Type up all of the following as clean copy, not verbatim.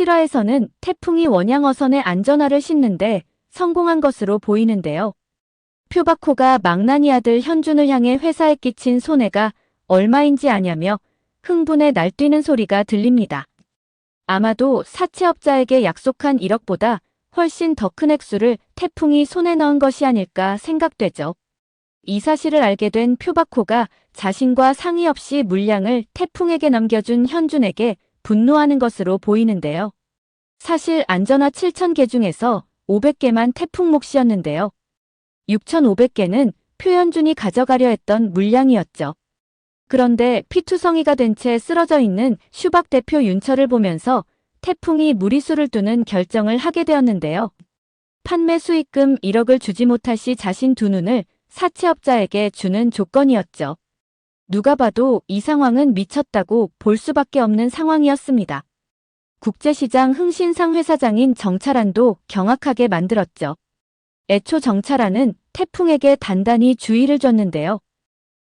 실화에서는 태풍이 원양어선의 안전화를 싣는데 성공한 것으로 보이는데요. 표바코가 망나니 아들 현준을 향해 회사에 끼친 손해가 얼마인지 아냐며 흥분에 날뛰는 소리가 들립니다. 아마도 사채업자에게 약속한 1억보다 훨씬 더 큰 액수를 태풍이 손에 넣은 것이 아닐까 생각되죠. 이 사실을 알게 된 표바코가 자신과 상의 없이 물량을 태풍에게 넘겨준 현준에게 분노하는 것으로 보이는데요. 사실 안전화 7,000개 중에서 500개만 태풍 몫이었는데요. 6,500개는 표현준이 가져가려 했던 물량이었죠. 그런데 피투성이가 된 채 쓰러져 있는 슈박 대표 윤철을 보면서 태풍이 무리수를 두는 결정을 하게 되었는데요. 판매 수익금 1억을 주지 못할 시 자신 두 눈을 사채업자에게 주는 조건이었죠. 누가 봐도 이 상황은 미쳤다고 볼 수밖에 없는 상황이었습니다. 국제시장 흥신상 회사장인 정찰안도 경악하게 만들었죠. 애초 정찰안은 태풍에게 단단히 주의를 줬는데요.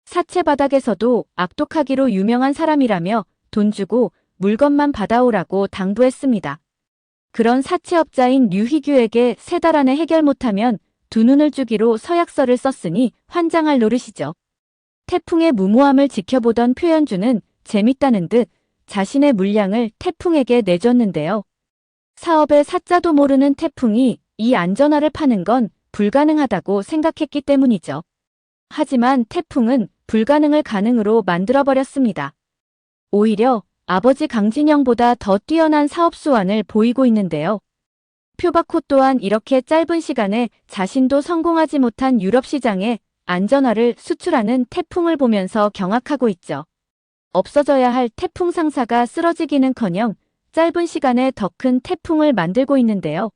사채 바닥에서도 악독하기로 유명한 사람이라며 돈 주고 물건만 받아오라고 당부했습니다. 그런 사채업자인 류희규에게 3달 안에 해결 못하면 두 눈을 주기로 서약서를 썼으니 환장할 노릇이죠. 태풍의 무모함을 지켜보던 표현주는 재밌다는 듯 자신의 물량을 태풍에게 내줬는데요. 사업의 사자도 모르는 태풍이 이 안전화를 파는 건 불가능하다고 생각했기 때문이죠. 하지만 태풍은 불가능을 가능으로 만들어버렸습니다. 오히려 아버지 강진영보다 더 뛰어난 사업 수완을 보이고 있는데요. 표바코 또한 이렇게 짧은 시간에 자신도 성공하지 못한 유럽 시장에 안전화를 수출하는 태풍을 보면서 경악하고 있죠. 없어져야 할 태풍 상사가 쓰러지기는커녕 짧은 시간에 더 큰 태풍을 만들고 있는데요.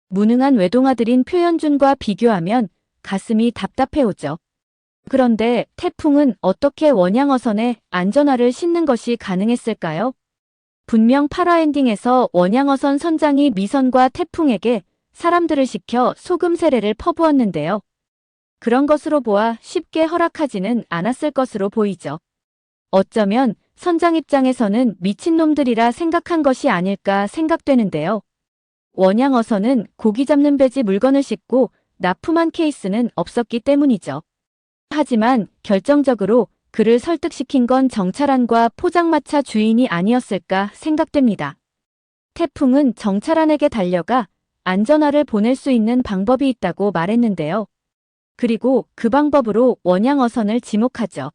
무능한 외동아들인 표현준과 비교하면 가슴이 답답해오죠. 그런데 태풍은 어떻게 원양어선에 안전화를 싣는 것이 가능했을까요? 분명 8화 엔딩에서 원양어선 선장이 미선과 태풍에게 사람들을 시켜 소금 세례를 퍼부었는데요. 그런 것으로 보아 쉽게 허락하지는 않았을 것으로 보이죠. 어쩌면 선장 입장에서는 미친놈들이라 생각한 것이 아닐까 생각되는데요. 원양어선은 고기 잡는 배지 물건을 싣고 납품한 케이스는 없었기 때문이죠. 하지만 결정적으로 그를 설득시킨 건 정찰안과 포장마차 주인이 아니었을까 생각됩니다. 태풍은 정찰안에게 달려가 안전화를 보낼 수 있는 방법이 있다고 말했는데요. 그리고 그 방법으로 원양어선을 지목하죠.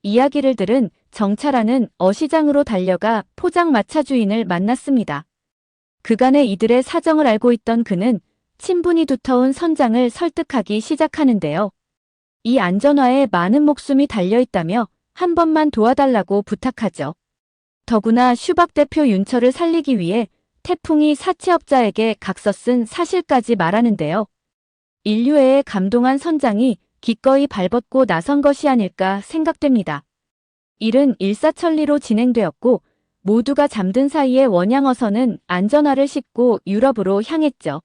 이야기를 들은 정찰안은 어시장으로 달려가 포장마차 주인을 만났습니다. 그간의 이들의 사정을 알고 있던 그는 친분이 두터운 선장을 설득하기 시작하는데요. 이 안전화에 많은 목숨이 달려있다며 한 번만 도와달라고 부탁하죠. 더구나 슈박 대표 윤철을 살리기 위해 태풍이 사채업자에게 각서 쓴 사실까지 말하는데요. 인류애에 감동한 선장이 기꺼이 발벗고 나선 것이 아닐까 생각됩니다. 일은 일사천리로 진행되었고 모두가 잠든 사이에 원양어선은 안전화를 싣고 유럽으로 향했죠.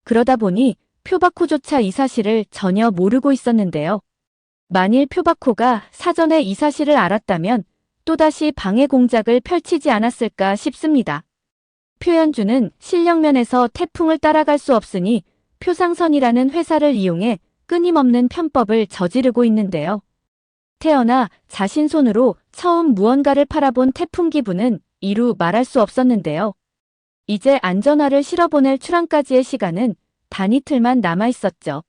그러다 보니 표바코조차 이 사실을 전혀 모르고 있었는데요. 만일 표바코가 사전에 이 사실을 알았다면 또다시 방해 공작을 펼치지 않았을까 싶습니다. 표현주는 실력면에서 태풍을 따라갈 수 없으니 표상선이라는 회사를 이용해 끊임없는 편법을 저지르고 있는데요. 태어나 자신 손으로 처음 무언가를 팔아본 태풍 기분은 이루 말할 수 없었는데요. 이제 안전화를 실어보낼 출항까지의 시간은 단 이틀만 남아있었죠.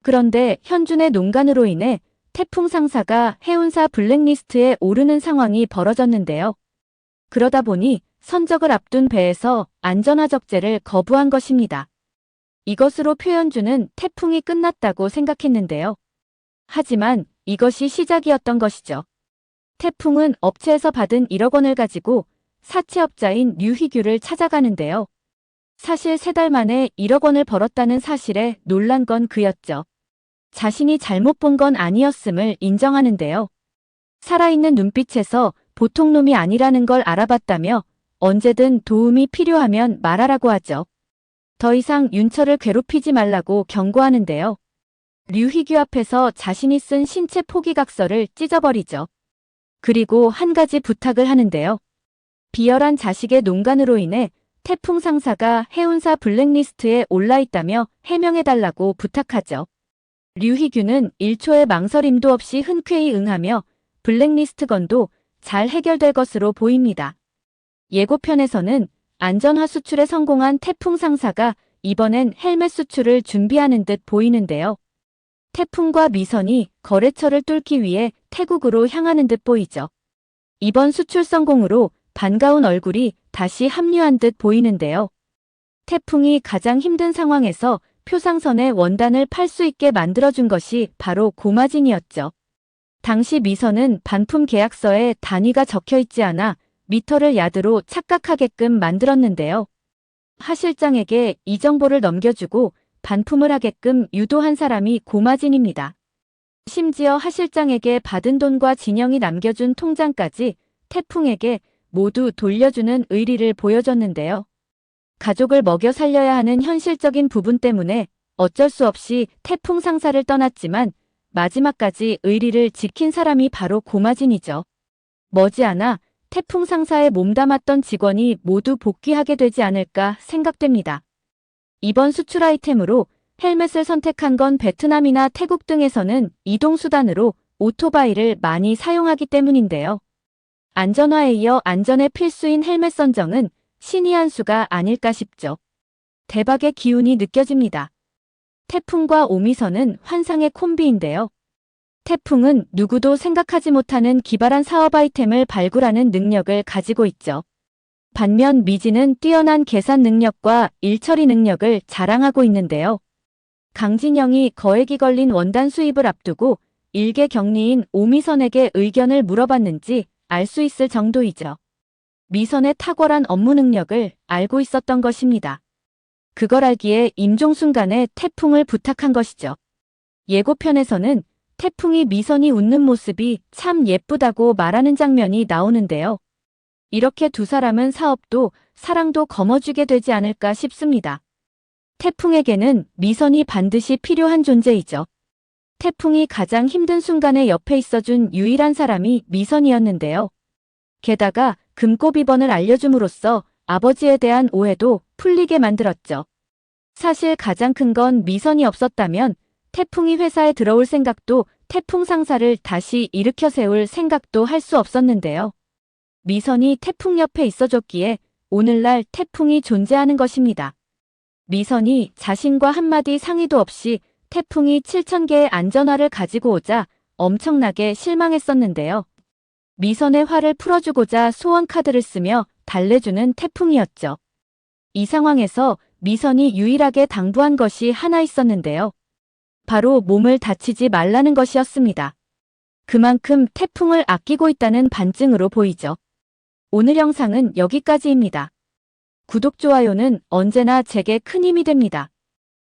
그런데 현준의 농간으로 인해 태풍 상사가 해운사 블랙리스트에 오르는 상황이 벌어졌는데요. 그러다 보니 선적을 앞둔 배에서 안전화 적재를 거부한 것입니다. 이것으로 표현주는 태풍이 끝났다고 생각했는데요. 하지만 이것이 시작이었던 것이죠. 태풍은 업체에서 받은 1억 원을 가지고 사채업자인 류희규를 찾아가는데요. 사실 3달 만에 1억 원을 벌었다는 사실에 놀란 건 그였죠. 자신이 잘못 본 건 아니었음을 인정하는데요. 살아있는 눈빛에서 보통 놈이 아니라는 걸 알아봤다며 언제든 도움이 필요하면 말하라고 하죠. 더 이상 윤철을 괴롭히지 말라고 경고하는데요. 류희규 앞에서 자신이 쓴 신체 포기각서를 찢어버리죠. 그리고 한 가지 부탁을 하는데요. 비열한 자식의 농간으로 인해 태풍 상사가 해운사 블랙리스트에 올라 있다며 해명해달라고 부탁하죠. 류희규는 1초의 망설임도 없이 흔쾌히 응하며 블랙리스트 건도 잘 해결될 것으로 보입니다. 예고편에서는 안전화 수출에 성공한 태풍 상사가 이번엔 헬멧 수출을 준비하는 듯 보이는데요. 태풍과 미선이 거래처를 뚫기 위해 태국으로 향하는 듯 보이죠. 이번 수출 성공으로 반가운 얼굴이 다시 합류한 듯 보이는데요. 태풍이 가장 힘든 상황에서 표상선에 원단을 팔 수 있게 만들어준 것이 바로 고마진이었죠. 당시 미선은 반품 계약서에 단위가 적혀있지 않아 미터를 야드로 착각하게끔 만들었는데요. 하 실장에게 이 정보를 넘겨주고 반품을 하게끔 유도한 사람이 고마진입니다. 심지어 하 실장에게 받은 돈과 진영이 남겨준 통장까지 태풍에게 모두 돌려주는 의리를 보여줬는데요. 가족을 먹여 살려야 하는 현실적인 부분 때문에 어쩔 수 없이 태풍 상사를 떠났지만 마지막까지 의리를 지킨 사람이 바로 고마진이죠. 머지않아 태풍 상사에 몸담았던 직원이 모두 복귀하게 되지 않을까 생각됩니다. 이번 수출 아이템으로 헬멧을 선택한 건 베트남이나 태국 등에서는 이동수단으로 오토바이를 많이 사용하기 때문인데요. 안전화에 이어 안전의 필수인 헬멧 선정은 신의 한 수가 아닐까 싶죠. 대박의 기운이 느껴집니다. 태풍과 오미선은 환상의 콤비인데요. 태풍은 누구도 생각하지 못하는 기발한 사업 아이템을 발굴하는 능력을 가지고 있죠. 반면 미진은 뛰어난 계산 능력과 일처리 능력을 자랑하고 있는데요. 강진영이 거액이 걸린 원단 수입을 앞두고 일개 격리인 오미선에게 의견을 물어봤는지 알 수 있을 정도이죠. 미선의 탁월한 업무 능력을 알고 있었던 것입니다. 그걸 알기에 임종순간에 태풍을 부탁한 것이죠. 예고편에서는 태풍이 미선이 웃는 모습이 참 예쁘다고 말하는 장면이 나오는데요. 이렇게 두 사람은 사업도 사랑도 거머쥐게 되지 않을까 싶습니다. 태풍에게는 미선이 반드시 필요한 존재이죠. 태풍이 가장 힘든 순간에 옆에 있어준 유일한 사람이 미선이었는데요. 게다가 금고 비번을 알려줌으로써 아버지에 대한 오해도 풀리게 만들었죠. 사실 가장 큰 건 미선이 없었다면 태풍이 회사에 들어올 생각도 태풍 상사를 다시 일으켜 세울 생각도 할 수 없었는데요. 미선이 태풍 옆에 있어줬기에 오늘날 태풍이 존재하는 것입니다. 미선이 자신과 한마디 상의도 없이 태풍이 7,000개의 안전화를 가지고 오자 엄청나게 실망했었는데요. 미선의 화를 풀어주고자 소원 카드를 쓰며 달래주는 태풍이었죠. 이 상황에서 미선이 유일하게 당부한 것이 하나 있었는데요. 바로 몸을 다치지 말라는 것이었습니다. 그만큼 태풍을 아끼고 있다는 반증으로 보이죠. 오늘 영상은 여기까지입니다. 구독, 좋아요는 언제나 제게 큰 힘이 됩니다.